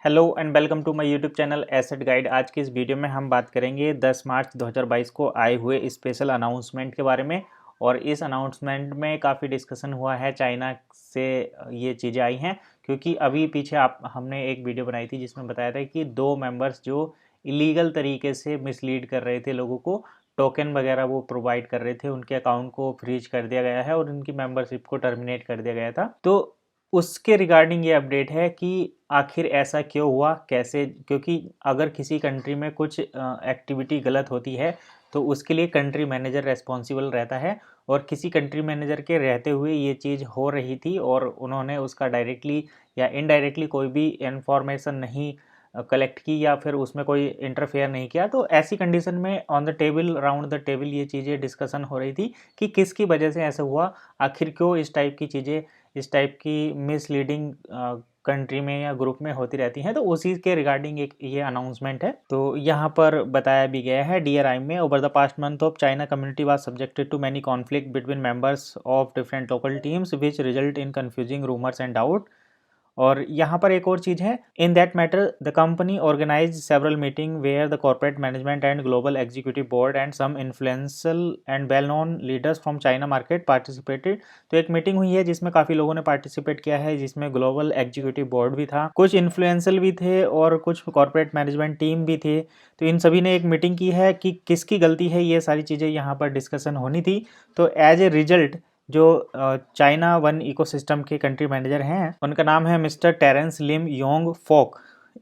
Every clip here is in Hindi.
Hello and welcome to my YouTube channel asset guide. आज की इस वीडियो में हम बात करेंगे 10 मार्च 2022 को आए हुए स्पेशल अनाउंसमेंट के बारे में। और इस अनाउंसमेंट में काफ़ी डिस्कशन हुआ है, चाइना से ये चीज़ें आई हैं क्योंकि अभी पीछे हमने एक वीडियो बनाई थी जिसमें बताया था कि 2 मेंबर्स जो इलीगल तरीके से मिसलीड कर रहे थे लोगों को, टोकन वगैरह वो प्रोवाइड कर रहे थे, उनके अकाउंट को फ्रीज कर दिया गया है और उनकी मेंबरशिप को टर्मिनेट कर दिया गया था। तो उसके रिगार्डिंग ये अपडेट है कि आखिर ऐसा क्यों हुआ, कैसे, क्योंकि अगर किसी कंट्री में कुछ एक्टिविटी गलत होती है तो उसके लिए कंट्री मैनेजर रेस्पॉन्सिबल रहता है। और किसी कंट्री मैनेजर के रहते हुए ये चीज़ हो रही थी और उन्होंने उसका डायरेक्टली या इनडायरेक्टली कोई भी इंफॉर्मेशन नहीं कलेक्ट की या फिर उसमें कोई इंटरफेयर नहीं किया। तो ऐसी कंडीशन में on the table, round the table ये चीज़ें डिस्कशन हो रही थी कि किसकी वजह से ऐसा हुआ, आखिर क्यों इस टाइप की चीज़ें, इस टाइप की मिसलीडिंग कंट्री में या ग्रुप में होती रहती हैं। तो उसी के रिगार्डिंग एक ये अनाउंसमेंट है। तो यहाँ पर बताया भी गया है डियर आई में, over the past month of China community was subjected to many conflict between members of different local teams which result in confusing rumours and doubt. और यहाँ पर एक और चीज़ है, in that matter the company organise several meeting where the corporate management and global executive board and some influential and well known leaders from China market participated. तो एक मीटिंग हुई है जिसमें काफ़ी लोगों ने पार्टिसिपेट किया है, जिसमें ग्लोबल एग्जीक्यूटिव बोर्ड भी था, कुछ इन्फ्लुएंशियल भी थे और कुछ कॉर्पोरेट मैनेजमेंट टीम भी थे। तो इन सभी ने एक मीटिंग की है कि किसकी गलती है, ये सारी चीज़ें यहाँ पर डिस्कशन होनी थी। तो एज ए रिजल्ट जो चाइना वन इकोसिस्टम के कंट्री मैनेजर हैं, उनका नाम है मिस्टर टेरेंस लिम योंग फोक।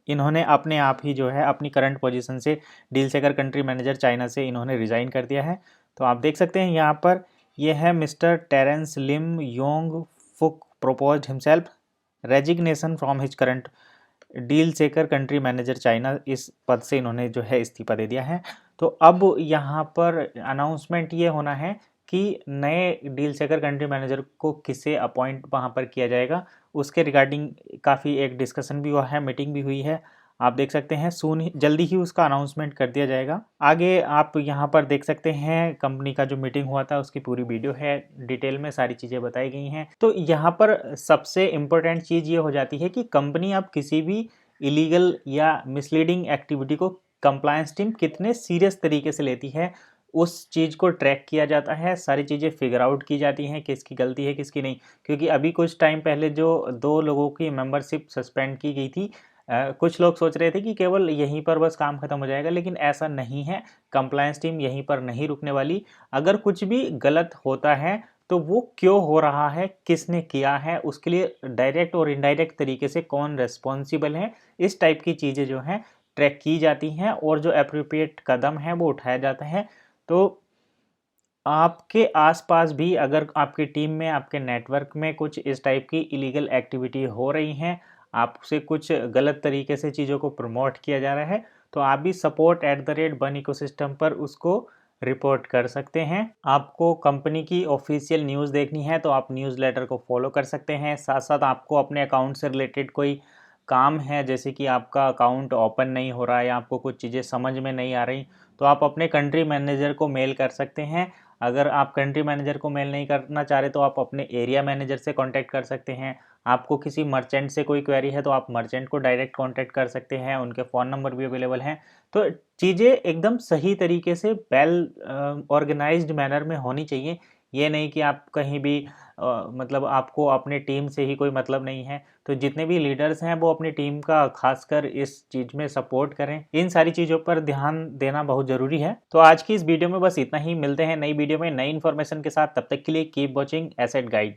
इन्होंने अपने आप ही जो है अपनी करंट पोजीशन से डील सेकर कंट्री मैनेजर चाइना से इन्होंने रिज़ाइन कर दिया है। तो आप देख सकते हैं यहाँ पर ये है मिस्टर टेरेंस लिम योंग फुक proposed himself resignation from his current deal सेकर कंट्री मैनेजर चाइना। इस पद से इन्होंने जो है इस्तीफा दे दिया है। तो अब यहाँ पर अनाउंसमेंट ये होना है कि नए डील सेकर कंट्री मैनेजर को किसे अपॉइंट वहाँ पर किया जाएगा, उसके रिगार्डिंग काफ़ी एक डिस्कशन भी हुआ है, मीटिंग भी हुई है। आप देख सकते हैं जल्दी ही उसका अनाउंसमेंट कर दिया जाएगा। आगे आप यहाँ पर देख सकते हैं कंपनी का जो मीटिंग हुआ था उसकी पूरी वीडियो है, डिटेल में सारी चीज़ें बताई गई हैं। तो यहाँ पर सबसे इम्पोर्टेंट चीज़ ये हो जाती है कि कंपनी अब किसी भी इलीगल या मिसलीडिंग एक्टिविटी को कंप्लायंस टीम कितने सीरियस तरीके से लेती है, उस चीज़ को ट्रैक किया जाता है, सारी चीज़ें फिगर आउट की जाती हैं किसकी गलती है किसकी नहीं। क्योंकि अभी कुछ टाइम पहले जो 2 लोगों की मेंबरशिप सस्पेंड की गई थी, कुछ लोग सोच रहे थे कि केवल यहीं पर बस काम खत्म हो जाएगा, लेकिन ऐसा नहीं है। कंप्लायंस टीम यहीं पर नहीं रुकने वाली। अगर कुछ भी गलत होता है तो वो क्यों हो रहा है, किसने किया है, उसके लिए डायरेक्ट और इनडायरेक्ट तरीके से कौन रेस्पॉन्सिबल है, इस टाइप की चीज़ें जो हैं ट्रैक की जाती हैं और जो एप्रोप्रिएट कदम है वो उठाया जाता है। तो आपके आसपास भी अगर आपकी टीम में, आपके नेटवर्क में कुछ इस टाइप की इलीगल एक्टिविटी हो रही हैं, आपसे कुछ गलत तरीके से चीज़ों को प्रमोट किया जा रहा है, तो आप भी support@1 इकोसिस्टम पर उसको रिपोर्ट कर सकते हैं। आपको कंपनी की ऑफिशियल न्यूज़ देखनी है तो आप न्यूज़लेटर को फॉलो कर सकते हैं। साथ साथ आपको अपने अकाउंट से रिलेटेड कोई काम है, जैसे कि आपका अकाउंट ओपन नहीं हो रहा है या आपको कुछ चीज़ें समझ में नहीं आ रही, तो आप अपने कंट्री मैनेजर को मेल कर सकते हैं। अगर आप कंट्री मैनेजर को मेल नहीं करना चाह रहे तो आप अपने एरिया मैनेजर से कांटेक्ट कर सकते हैं। आपको किसी मर्चेंट से कोई क्वेरी है तो आप मर्चेंट को डायरेक्ट कांटेक्ट कर सकते हैं, उनके फ़ोन नंबर भी अवेलेबल हैं। तो चीज़ें एकदम सही तरीके से वेल ऑर्गेनाइज्ड मैनर में होनी चाहिए। ये नहीं कि आप कहीं भी मतलब आपको अपने टीम से ही कोई मतलब नहीं है। तो जितने भी लीडर्स हैं वो अपनी टीम का खासकर इस चीज़ में सपोर्ट करें। इन सारी चीज़ों पर ध्यान देना बहुत ज़रूरी है। तो आज की इस वीडियो में बस इतना ही। मिलते हैं नई वीडियो में नई इन्फॉर्मेशन के साथ। तब तक के लिए कीप वॉचिंग एसेट गाइड।